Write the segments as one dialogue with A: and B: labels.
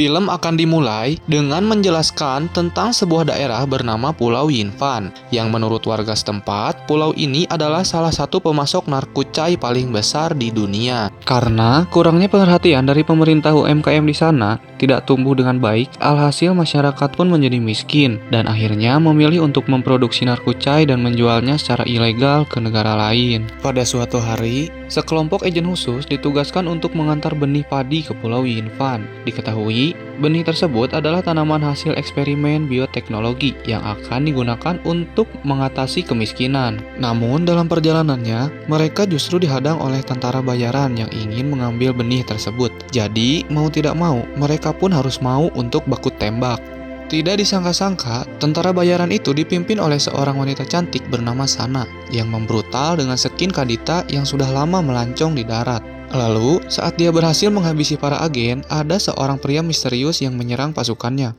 A: Film akan dimulai dengan menjelaskan tentang sebuah daerah bernama Pulau Yinfan, yang menurut warga setempat, pulau ini adalah salah satu pemasok narkucai paling besar di dunia. Karena kurangnya perhatian dari pemerintah UMKM di sana, tidak tumbuh dengan baik, alhasil masyarakat pun menjadi miskin, dan akhirnya memilih untuk memproduksi narkucai dan menjualnya secara ilegal ke negara lain. Pada suatu hari, sekelompok agen khusus ditugaskan untuk mengantar benih padi ke Pulau Yinfan. Diketahui, benih tersebut adalah tanaman hasil eksperimen bioteknologi yang akan digunakan untuk mengatasi kemiskinan. Namun dalam perjalanannya, mereka justru dihadang oleh tentara bayaran yang ingin mengambil benih tersebut. Jadi, mau tidak mau, mereka pun harus mau untuk baku tembak. Tidak disangka-sangka, tentara bayaran itu dipimpin oleh seorang wanita cantik bernama Sana yang membrutal dengan skin Kadita yang sudah lama melancong di darat. Lalu, saat dia berhasil menghabisi para agen, ada seorang pria misterius yang menyerang pasukannya.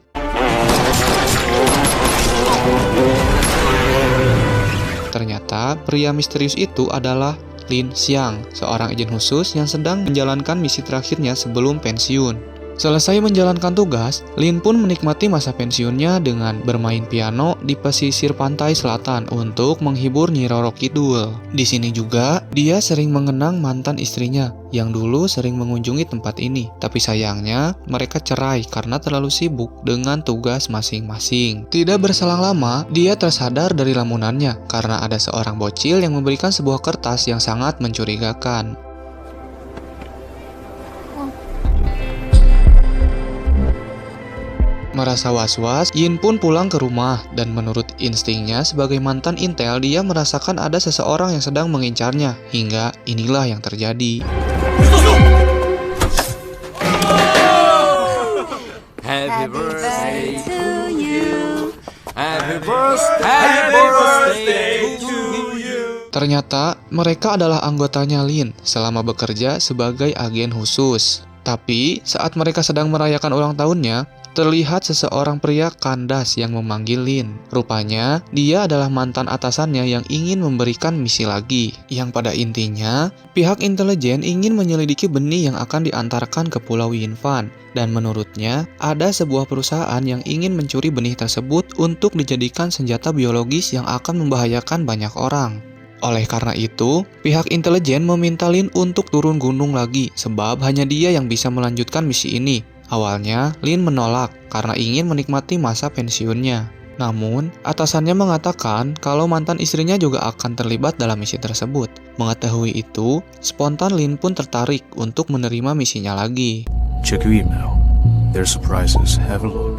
A: Ternyata, pria misterius itu adalah Lin Xiang, seorang agen khusus yang sedang menjalankan misi terakhirnya sebelum pensiun. Selesai menjalankan tugas, Lin pun menikmati masa pensiunnya dengan bermain piano di pesisir pantai selatan untuk menghibur Nyi Roro Kidul. Di sini juga, dia sering mengenang mantan istrinya yang dulu sering mengunjungi tempat ini. Tapi sayangnya, mereka cerai karena terlalu sibuk dengan tugas masing-masing. Tidak berselang lama, dia tersadar dari lamunannya karena ada seorang bocil yang memberikan sebuah kertas yang sangat mencurigakan. Merasa was-was, Yin pun pulang ke rumah dan menurut instingnya sebagai mantan intel, dia merasakan ada seseorang yang sedang mengincarnya, hingga inilah yang terjadi.
B: Happy birthday to you. Happy birthday to you.
A: Ternyata mereka adalah anggotanya Lin selama bekerja sebagai agen khusus. Tapi saat mereka sedang merayakan ulang tahunnya, terlihat seseorang pria kandas yang memanggil Lin. Rupanya, dia adalah mantan atasannya yang ingin memberikan misi lagi. Yang pada intinya, pihak intelijen ingin menyelidiki benih yang akan diantarkan ke Pulau Yinfan. Dan menurutnya, ada sebuah perusahaan yang ingin mencuri benih tersebut untuk dijadikan senjata biologis yang akan membahayakan banyak orang. Oleh karena itu, pihak intelijen meminta Lin untuk turun gunung lagi, sebab hanya dia yang bisa melanjutkan misi ini. Awalnya, Lin menolak karena ingin menikmati masa pensiunnya. Namun, atasannya mengatakan kalau mantan istrinya juga akan terlibat dalam misi tersebut. Mengetahui itu, spontan Lin pun tertarik untuk menerima misinya lagi.
C: Check your email. There's surprises. Have a look.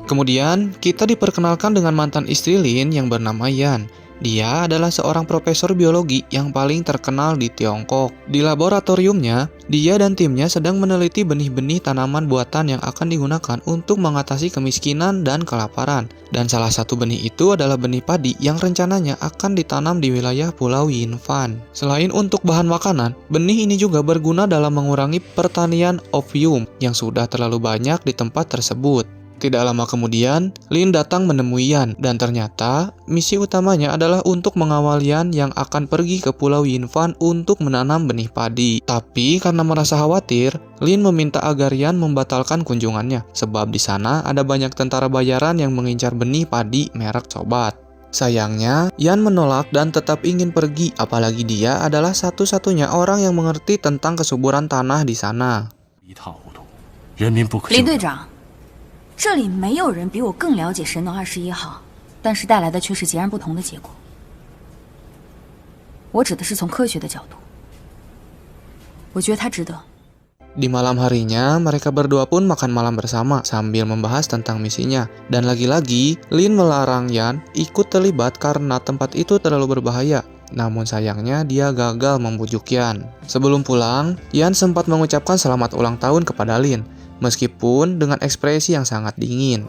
A: Kemudian, kita diperkenalkan dengan mantan istri Lin yang bernama Yan. Dia adalah seorang profesor biologi yang paling terkenal di Tiongkok. Di laboratoriumnya, dia dan timnya sedang meneliti benih-benih tanaman buatan yang akan digunakan untuk mengatasi kemiskinan dan kelaparan. Dan salah satu benih itu adalah benih padi yang rencananya akan ditanam di wilayah Pulau Yinfan. Selain untuk bahan makanan, benih ini juga berguna dalam mengurangi pertanian opium yang sudah terlalu banyak di tempat tersebut. Tidak lama kemudian, Lin datang menemui Yan, dan ternyata misi utamanya adalah untuk mengawal Yan yang akan pergi ke Pulau Yinfan untuk menanam benih padi. Tapi karena merasa khawatir, Lin meminta agar Yan membatalkan kunjungannya, sebab di sana ada banyak tentara bayaran yang mengincar benih padi merek Sobat. Sayangnya, Yan menolak dan tetap ingin pergi, apalagi dia adalah satu-satunya orang yang mengerti tentang kesuburan tanah di sana.
D: 林队长，这里没有人比我更了解神农21号，但是带来的却是截然不同的结果。我指的是从科学的角度，我觉得它值得。
A: Di malam harinya, mereka berdua pun makan malam bersama sambil membahas tentang misinya. Dan lagi-lagi, Lin melarang Yan ikut terlibat karena tempat itu terlalu berbahaya. Namun sayangnya dia gagal membujuk Yan. Sebelum pulang, Yan sempat mengucapkan selamat ulang tahun kepada Lin, meskipun dengan ekspresi yang sangat dingin.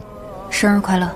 D: 生日快乐！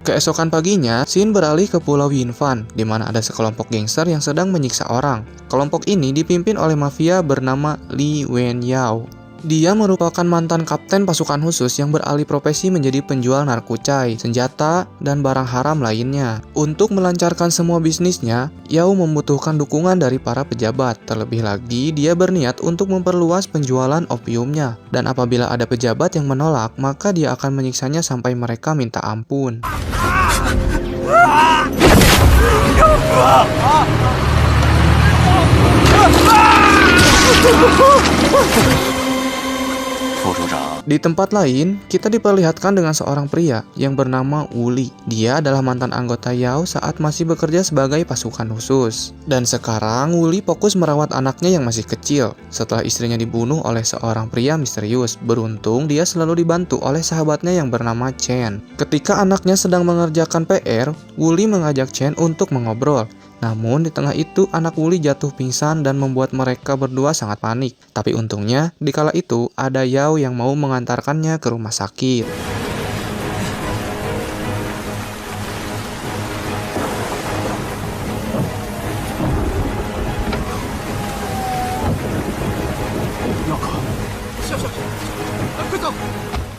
A: Keesokan paginya, Xin beralih ke Pulau Yinfan, di mana ada sekelompok gangster yang sedang menyiksa orang. Kelompok ini dipimpin oleh mafia bernama Li Wenyao. Dia merupakan mantan kapten pasukan khusus yang beralih profesi menjadi penjual narkucai, senjata, dan barang haram lainnya. Untuk melancarkan semua bisnisnya, Yao membutuhkan dukungan dari para pejabat. Terlebih lagi, dia berniat untuk memperluas penjualan opiumnya. Dan apabila ada pejabat yang menolak, maka dia akan menyiksanya sampai mereka minta ampun. Di tempat lain, kita diperlihatkan dengan seorang pria yang bernama Wuli. Dia adalah mantan anggota Yao saat masih bekerja sebagai pasukan khusus. Dan sekarang Wuli fokus merawat anaknya yang masih kecil setelah istrinya dibunuh oleh seorang pria misterius. Beruntung dia selalu dibantu oleh sahabatnya yang bernama Chen. Ketika anaknya sedang mengerjakan PR, Wuli mengajak Chen untuk mengobrol. Namun di tengah itu anak Wuli jatuh pingsan dan membuat mereka berdua sangat panik. Tapi untungnya di kala itu ada Yao yang mau mengantarkannya ke rumah sakit.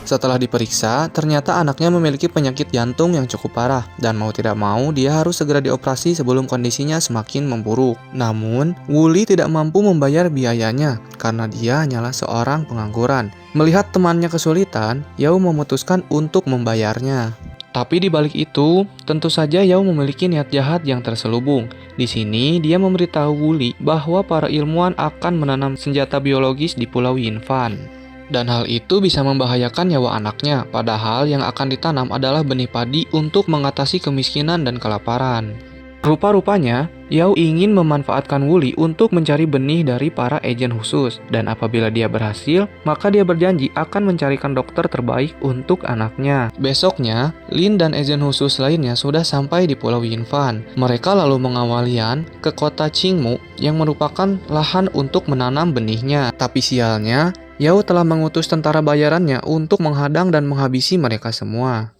A: Setelah diperiksa, ternyata anaknya memiliki penyakit jantung yang cukup parah dan mau tidak mau dia harus segera dioperasi sebelum kondisinya semakin memburuk. Namun, Wuli tidak mampu membayar biayanya karena dia hanyalah seorang pengangguran. Melihat temannya kesulitan, Yao memutuskan untuk membayarnya. Tapi di balik itu, tentu saja Yao memiliki niat jahat yang terselubung. Di sini, dia memberitahu Wuli bahwa para ilmuwan akan menanam senjata biologis di Pulau Yinfan. Dan hal itu bisa membahayakan nyawa anaknya, padahal yang akan ditanam adalah benih padi untuk mengatasi kemiskinan dan kelaparan. Rupa-rupanya, Yao ingin memanfaatkan Wuli untuk mencari benih dari para agen khusus, dan apabila dia berhasil, maka dia berjanji akan mencarikan dokter terbaik untuk anaknya. Besoknya, Lin dan agen khusus lainnya sudah sampai di Pulau Yinfan. Mereka lalu mengawali Yan ke kota Qingmu yang merupakan lahan untuk menanam benihnya. Tapi sialnya, Yao telah mengutus tentara bayarannya untuk menghadang dan menghabisi mereka semua.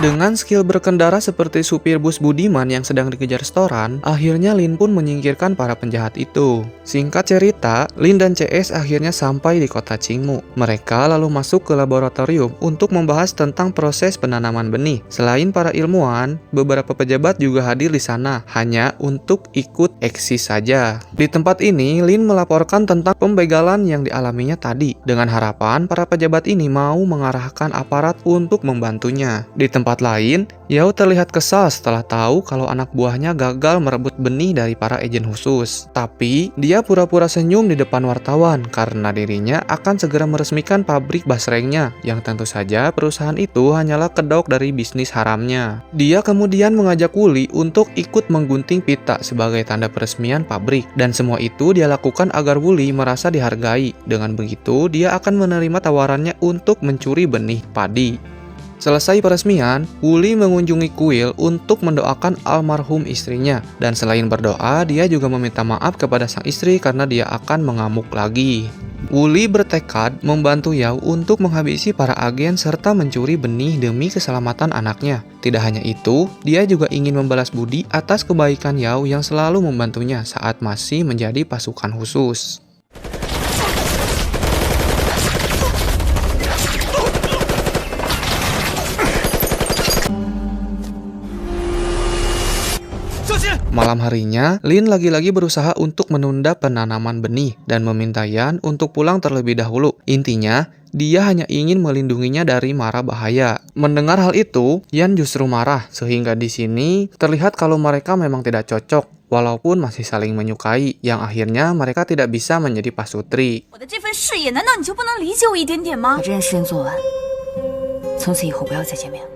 A: Dengan skill berkendara seperti supir bus budiman yang sedang dikejar setoran, akhirnya Lin pun menyingkirkan para penjahat itu. Singkat cerita, Lin dan CS akhirnya sampai di kota Qingmu. Mereka lalu masuk ke laboratorium untuk membahas tentang proses penanaman benih. Selain para ilmuwan, beberapa pejabat juga hadir di sana, hanya untuk ikut eksis saja. Di tempat ini, Lin melaporkan tentang pembegalan yang dialaminya tadi, dengan harapan para pejabat ini mau mengarahkan aparat untuk membantunya. Di tempat lain, Yao terlihat kesal setelah tahu kalau anak buahnya gagal merebut benih dari para agen khusus. Tapi, dia pura-pura senyum di depan wartawan karena dirinya akan segera meresmikan pabrik basrengnya, yang tentu saja perusahaan itu hanyalah kedok dari bisnis haramnya. Dia kemudian mengajak Wuli untuk ikut menggunting pita sebagai tanda peresmian pabrik, dan semua itu dia lakukan agar Wuli merasa dihargai. Dengan begitu, dia akan menerima tawarannya untuk mencuri benih padi. Selesai peresmian, Wuli mengunjungi kuil untuk mendoakan almarhum istrinya. Dan selain berdoa, dia juga meminta maaf kepada sang istri karena dia akan mengamuk lagi. Wuli bertekad membantu Yao untuk menghabisi para agen serta mencuri benih demi keselamatan anaknya. Tidak hanya itu, dia juga ingin membalas budi atas kebaikan Yao yang selalu membantunya saat masih menjadi pasukan khusus. Malam harinya, Lin lagi-lagi berusaha untuk menunda penanaman benih dan meminta Yan untuk pulang terlebih dahulu. Intinya, dia hanya ingin melindunginya dari mara bahaya. Mendengar hal itu, Yan justru marah sehingga di sini terlihat kalau mereka memang tidak cocok. Walaupun masih saling menyukai, yang akhirnya mereka tidak bisa menjadi pasutri.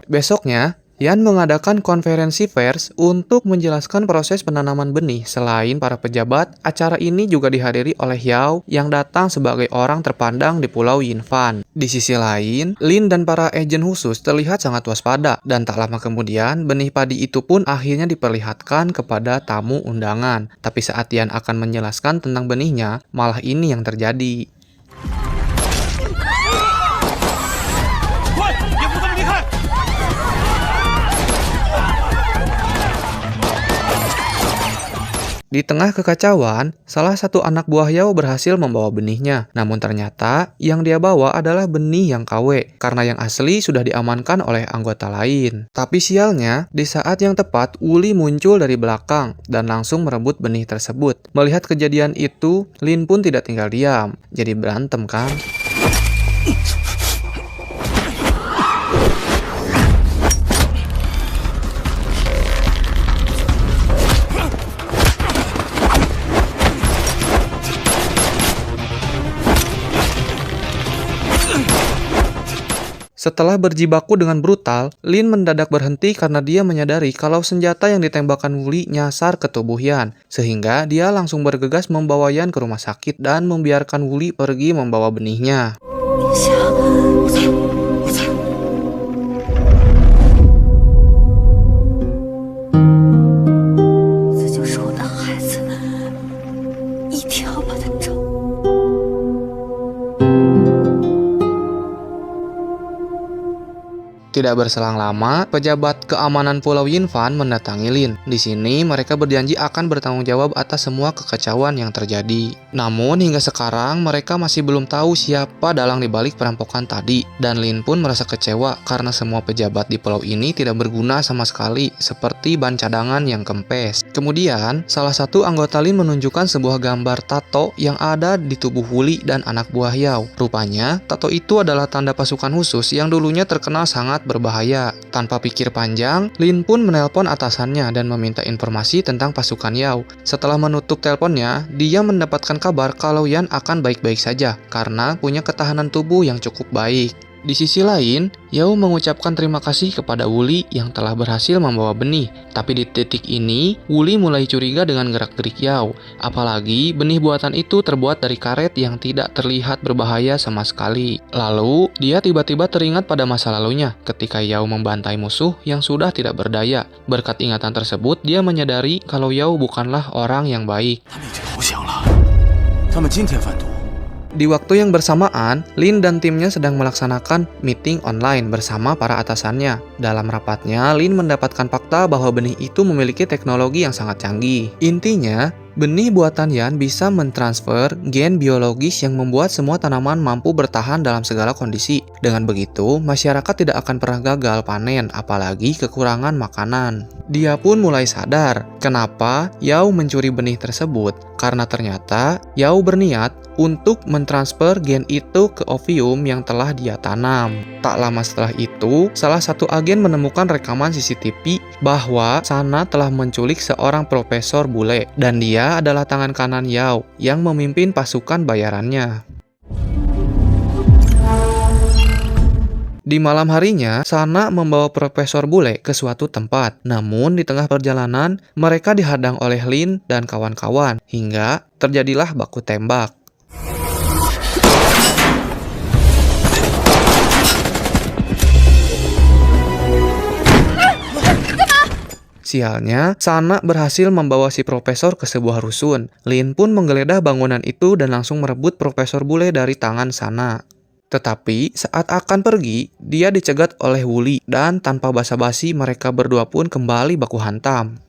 A: Besoknya, Yan mengadakan konferensi pers untuk menjelaskan proses penanaman benih. Selain para pejabat, acara ini juga dihadiri oleh Yao yang datang sebagai orang terpandang di Pulau Yinfan. Di sisi lain, Lin dan para agen khusus terlihat sangat waspada, dan tak lama kemudian benih padi itu pun akhirnya diperlihatkan kepada tamu undangan. Tapi saat Yan akan menjelaskan tentang benihnya, malah ini yang terjadi. Di tengah kekacauan, salah satu anak buah Yao berhasil membawa benihnya. Namun ternyata yang dia bawa adalah benih yang KW, karena yang asli sudah diamankan oleh anggota lain. Tapi sialnya, di saat yang tepat, Wuli muncul dari belakang dan langsung merebut benih tersebut. Melihat kejadian itu, Lin pun tidak tinggal diam. Jadi berantem kan? Setelah berjibaku dengan brutal, Lin mendadak berhenti karena dia menyadari kalau senjata yang ditembakkan Wuli nyasar ke tubuh Yan. Sehingga dia langsung bergegas membawa Yan ke rumah sakit dan membiarkan Wuli pergi membawa benihnya.
D: 就是我的孩子，一定要把他找。
A: Tidak berselang lama, pejabat keamanan Pulau Yinfan mendatangi Lin. Di sini, mereka berjanji akan bertanggung jawab atas semua kekacauan yang terjadi. Namun, hingga sekarang mereka masih belum tahu siapa dalang dibalik perampokan tadi. Dan Lin pun merasa kecewa karena semua pejabat di pulau ini tidak berguna sama sekali, seperti ban cadangan yang kempes. Kemudian, salah satu anggota Lin menunjukkan sebuah gambar tato yang ada di tubuh Wuli dan anak buah Yao. Rupanya, tato itu adalah tanda pasukan khusus yang dulunya terkenal sangat berbahaya. Tanpa pikir panjang, Lin pun menelpon atasannya dan meminta informasi tentang pasukan Yao. Setelah menutup teleponnya, dia mendapatkan kabar kalau Yan akan baik-baik saja karena punya ketahanan tubuh yang cukup baik. Di sisi lain, Yao mengucapkan terima kasih kepada Wuli yang telah berhasil membawa benih. Tapi di titik ini, Wuli mulai curiga dengan gerak-gerik Yao. Apalagi benih buatan itu terbuat dari karet yang tidak terlihat berbahaya sama sekali. Lalu, dia tiba-tiba teringat pada masa lalunya ketika Yao membantai musuh yang sudah tidak berdaya. Berkat ingatan tersebut, dia menyadari kalau Yao bukanlah orang yang baik.
C: 他们已经投降了，他们今天贩毒。
A: Di waktu yang bersamaan, Lin dan timnya sedang melaksanakan meeting online bersama para atasannya. Dalam rapatnya, Lin mendapatkan fakta bahwa benih itu memiliki teknologi yang sangat canggih. Intinya, benih buatan Yan bisa mentransfer gen biologis yang membuat semua tanaman mampu bertahan dalam segala kondisi. Dengan begitu, masyarakat tidak akan pernah gagal panen, apalagi kekurangan makanan. Dia pun mulai sadar kenapa Yao mencuri benih tersebut, karena ternyata Yao berniat untuk mentransfer gen itu ke ovium yang telah dia tanam. Tak lama setelah itu, salah satu agen menemukan rekaman CCTV bahwa Sana telah menculik seorang profesor bule, dan dia adalah tangan kanan Yao yang memimpin pasukan bayarannya. Di malam harinya, Sana membawa Profesor Bule ke suatu tempat. Namun, di tengah perjalanan, mereka dihadang oleh Lin dan kawan-kawan, hingga terjadilah baku tembak. Sialnya, Sana berhasil membawa si profesor ke sebuah rusun. Lin pun menggeledah bangunan itu dan langsung merebut Profesor Bule dari tangan Sana. Tetapi saat akan pergi, dia dicegat oleh Wuli dan tanpa basa-basi mereka berdua pun kembali baku hantam.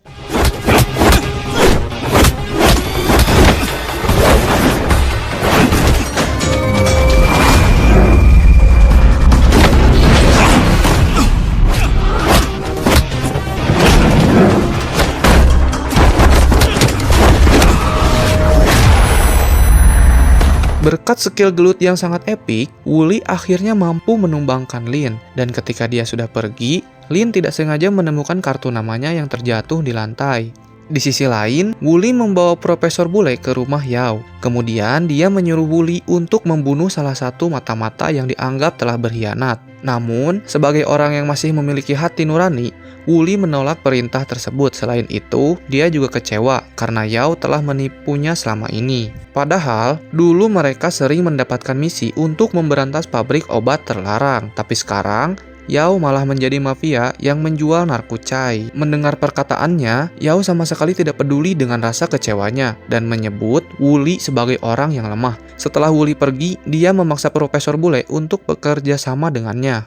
A: Berkat skill gelut yang sangat epik, Wuli akhirnya mampu menumbangkan Lin. Dan ketika dia sudah pergi, Lin tidak sengaja menemukan kartu namanya yang terjatuh di lantai. Di sisi lain, Wuli membawa Profesor Bule ke rumah Yao. Kemudian dia menyuruh Wuli untuk membunuh salah satu mata-mata yang dianggap telah berkhianat. Namun, sebagai orang yang masih memiliki hati nurani, Wuli menolak perintah tersebut. Selain itu, dia juga kecewa karena Yao telah menipunya selama ini. Padahal, dulu mereka sering mendapatkan misi untuk memberantas pabrik obat terlarang. Tapi sekarang, Yao malah menjadi mafia yang menjual narkucai. Mendengar perkataannya, Yao sama sekali tidak peduli dengan rasa kecewanya dan menyebut Wuli sebagai orang yang lemah. Setelah Wuli pergi, dia memaksa Profesor Bule untuk bekerja sama dengannya.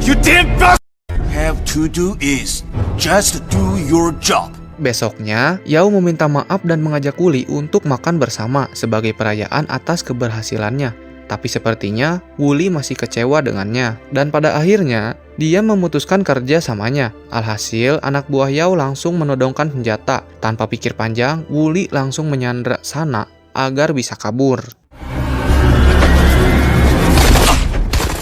C: You damn bastard! Have to do is just do your job.
A: Besoknya, Yao meminta maaf dan mengajak Wuli untuk makan bersama sebagai perayaan atas keberhasilannya. Tapi sepertinya Wuli masih kecewa dengannya, dan pada akhirnya dia memutuskan kerja samanya. Alhasil, anak buah Yao langsung menodongkan senjata. Tanpa pikir panjang, Wuli langsung menyandra Sana agar bisa kabur.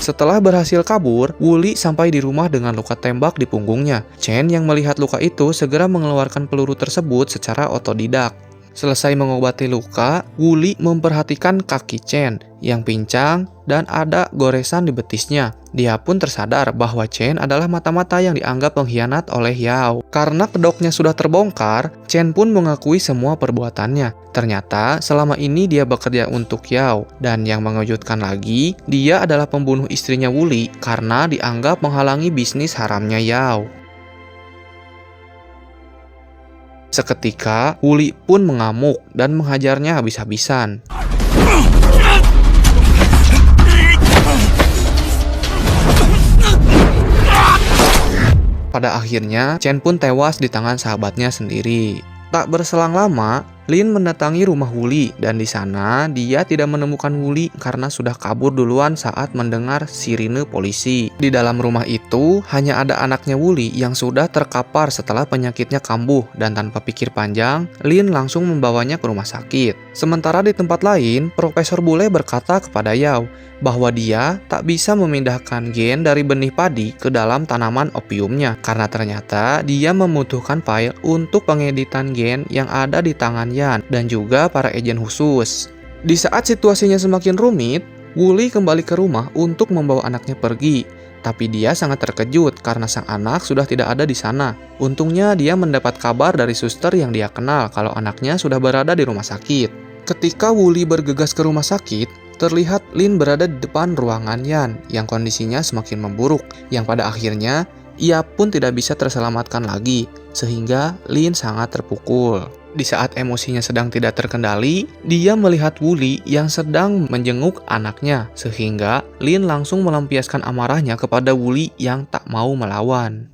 A: Setelah berhasil kabur, Wuli sampai di rumah dengan luka tembak di punggungnya. Chen yang melihat luka itu segera mengeluarkan peluru tersebut secara otodidak. Selesai mengobati luka, Wuli memperhatikan kaki Chen yang pincang dan ada goresan di betisnya. Dia pun tersadar bahwa Chen adalah mata-mata yang dianggap pengkhianat oleh Yao. Karena kedoknya sudah terbongkar, Chen pun mengakui semua perbuatannya. Ternyata selama ini dia bekerja untuk Yao. Dan yang mengejutkan lagi, dia adalah pembunuh istrinya Wuli karena dianggap menghalangi bisnis haramnya Yao. Seketika, Wuli pun mengamuk dan menghajarnya habis-habisan. Pada akhirnya, Chen pun tewas di tangan sahabatnya sendiri. Tak berselang lama, Lin mendatangi rumah Wuli dan di sana dia tidak menemukan Wuli karena sudah kabur duluan saat mendengar sirine polisi. Di dalam rumah itu hanya ada anaknya Wuli yang sudah terkapar setelah penyakitnya kambuh dan tanpa pikir panjang, Lin langsung membawanya ke rumah sakit. Sementara di tempat lain, Profesor Bule berkata kepada Yao bahwa dia tak bisa memindahkan gen dari benih padi ke dalam tanaman opiumnya karena ternyata dia membutuhkan file untuk pengeditan gen yang ada di tangan Yan dan juga para agen khusus. Di saat situasinya semakin rumit, Wuli kembali ke rumah untuk membawa anaknya pergi. Tapi dia sangat terkejut karena sang anak sudah tidak ada di sana. Untungnya dia mendapat kabar dari suster yang dia kenal kalau anaknya sudah berada di rumah sakit. Ketika Wuli bergegas ke rumah sakit, terlihat Lin berada di depan ruangan Yan yang kondisinya semakin memburuk, yang pada akhirnya ia pun tidak bisa terselamatkan lagi, sehingga Lin sangat terpukul. Di saat emosinya sedang tidak terkendali, dia melihat Wuli yang sedang menjenguk anaknya, sehingga Lin langsung melampiaskan amarahnya kepada Wuli yang tak mau melawan.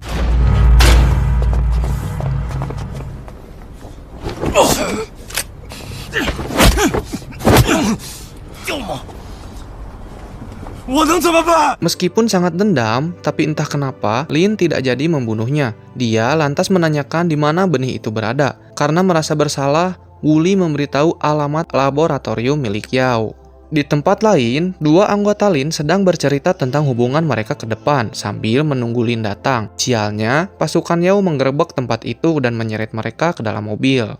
A: Meskipun sangat dendam, tapi entah kenapa Lin tidak jadi membunuhnya. Dia lantas menanyakan di mana benih itu berada. Karena merasa bersalah, Wuli memberitahu alamat laboratorium milik Yao. Di tempat lain, dua anggota Lin sedang bercerita tentang hubungan mereka ke depan sambil menunggu Lin datang. Sialnya, pasukan Yao menggerebek tempat itu dan menyeret mereka ke dalam mobil.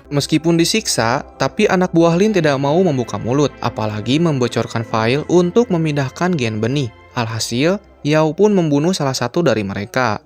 A: Meskipun disiksa, tapi anak buah Lin tidak mau membuka mulut, apalagi membocorkan file untuk memindahkan gen benih. Alhasil, Yao pun membunuh salah satu dari mereka.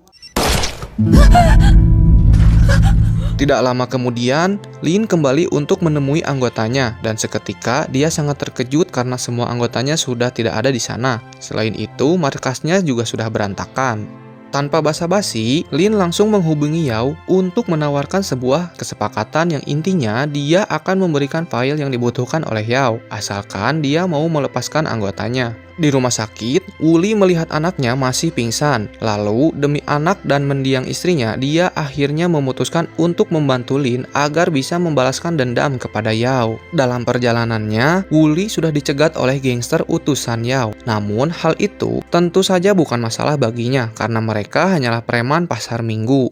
A: Tidak lama kemudian, Lin kembali untuk menemui anggotanya, dan seketika dia sangat terkejut karena semua anggotanya sudah tidak ada di sana. Selain itu, markasnya juga sudah berantakan. Tanpa basa-basi, Lin langsung menghubungi Yao untuk menawarkan sebuah kesepakatan yang intinya dia akan memberikan file yang dibutuhkan oleh Yao, asalkan dia mau melepaskan anggotanya. Di rumah sakit, Wuli melihat anaknya masih pingsan. Lalu, demi anak dan mendiang istrinya, dia akhirnya memutuskan untuk membantu Lin agar bisa membalaskan dendam kepada Yao. Dalam perjalanannya, Wuli sudah dicegat oleh gangster utusan Yao. Namun, hal itu tentu saja bukan masalah baginya karena mereka hanyalah preman pasar minggu.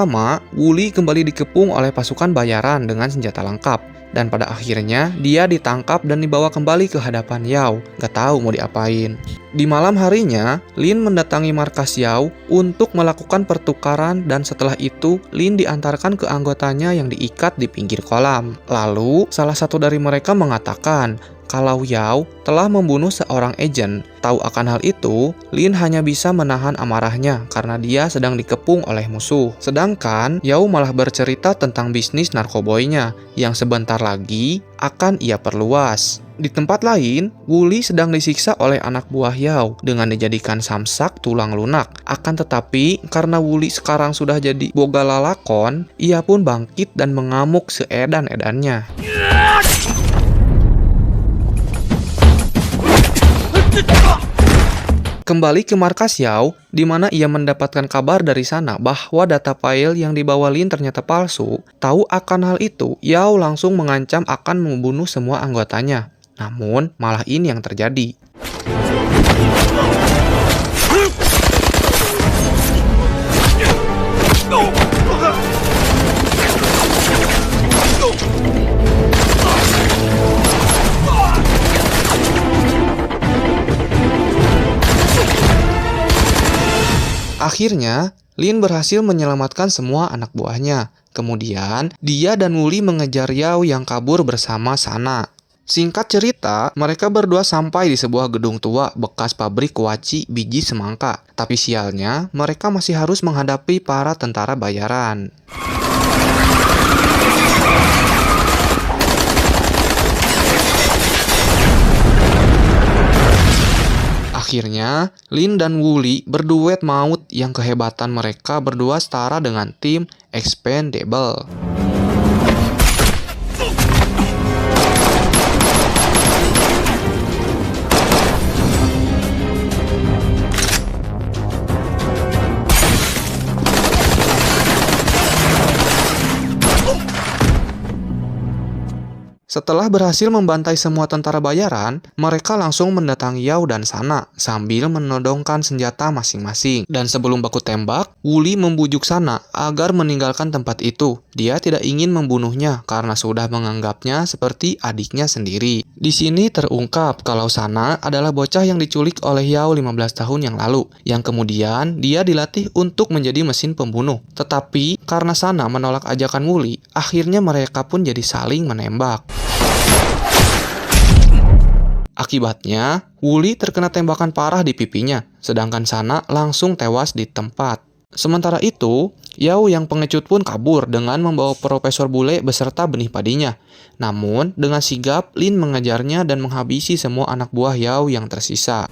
A: lama, Wooly kembali dikepung oleh pasukan bayaran dengan senjata lengkap. Dan pada akhirnya, dia ditangkap dan dibawa kembali ke hadapan Yao. Gak tahu mau diapain. Di malam harinya, Lin mendatangi markas Yao untuk melakukan pertukaran dan setelah itu, Lin diantarkan ke anggotanya yang diikat di pinggir kolam. Lalu, salah satu dari mereka mengatakan kalau Yao telah membunuh seorang agen. Tahu akan hal itu, Lin hanya bisa menahan amarahnya karena dia sedang dikepung oleh musuh. Sedangkan Yao malah bercerita tentang bisnis narkoboynya yang sebentar lagi akan ia perluas. Di tempat lain, Wooly sedang disiksa oleh anak buah Yao dengan dijadikan samsak tulang lunak. Akan tetapi, karena Wooly sekarang sudah jadi boga lalakon, ia pun bangkit dan mengamuk seedan-edannya. Kembali ke markas Yao, di mana ia mendapatkan kabar dari sana bahwa data file yang dibawa Lin ternyata palsu. Tahu akan hal itu, Yao langsung mengancam akan membunuh semua anggotanya. Namun, malah ini yang terjadi. Akhirnya, Lin berhasil menyelamatkan semua anak buahnya. Kemudian, dia dan Wooly mengejar Yao yang kabur bersama Sana. Singkat cerita, mereka berdua sampai di sebuah gedung tua bekas pabrik kuaci biji semangka. Tapi sialnya, mereka masih harus menghadapi para tentara bayaran. Akhirnya, Lin dan Wooly berduet maut yang kehebatan mereka berdua setara dengan tim Expendable. Setelah berhasil membantai semua tentara bayaran, mereka langsung mendatangi Yao dan Sana sambil menodongkan senjata masing-masing. Dan sebelum baku tembak, Wooly membujuk Sana agar meninggalkan tempat itu. Dia tidak ingin membunuhnya karena sudah menganggapnya seperti adiknya sendiri. Di sini terungkap kalau Sana adalah bocah yang diculik oleh Yao 15 tahun yang lalu, yang kemudian dia dilatih untuk menjadi mesin pembunuh. Tetapi karena Sana menolak ajakan Wooly, akhirnya mereka pun jadi saling menembak. Akibatnya, Wooly terkena tembakan parah di pipinya, sedangkan Sana langsung tewas di tempat. Sementara itu, Yao yang pengecut pun kabur dengan membawa Profesor Bule beserta benih padinya. Namun, dengan sigap, Lin mengejarnya dan menghabisi semua anak buah Yao yang tersisa.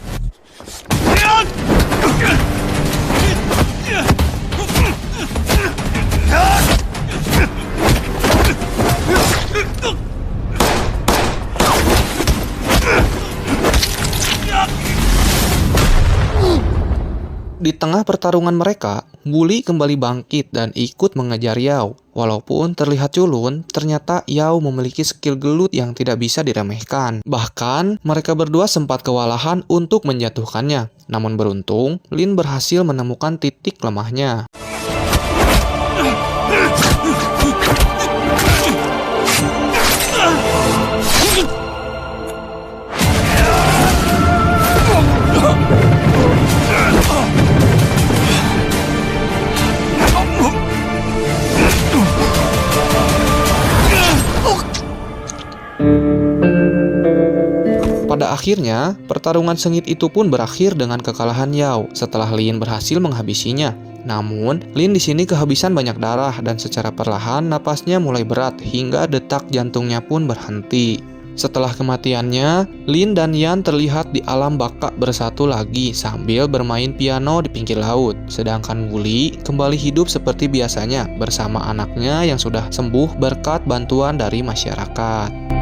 A: Di tengah pertarungan mereka, Wooly kembali bangkit dan ikut mengejar Yao. Walaupun terlihat culun, ternyata Yao memiliki skill gelut yang tidak bisa diremehkan. Bahkan, mereka berdua sempat kewalahan untuk menjatuhkannya. Namun beruntung, Lin berhasil menemukan titik lemahnya. Pada akhirnya, pertarungan sengit itu pun berakhir dengan kekalahan Yao setelah Lin berhasil menghabisinya. Namun, Lin di sini kehabisan banyak darah dan secara perlahan napasnya mulai berat hingga detak jantungnya pun berhenti. Setelah kematiannya, Lin dan Yan terlihat di alam baka bersatu lagi sambil bermain piano di pinggir laut. Sedangkan Wooly kembali hidup seperti biasanya bersama anaknya yang sudah sembuh berkat bantuan dari masyarakat.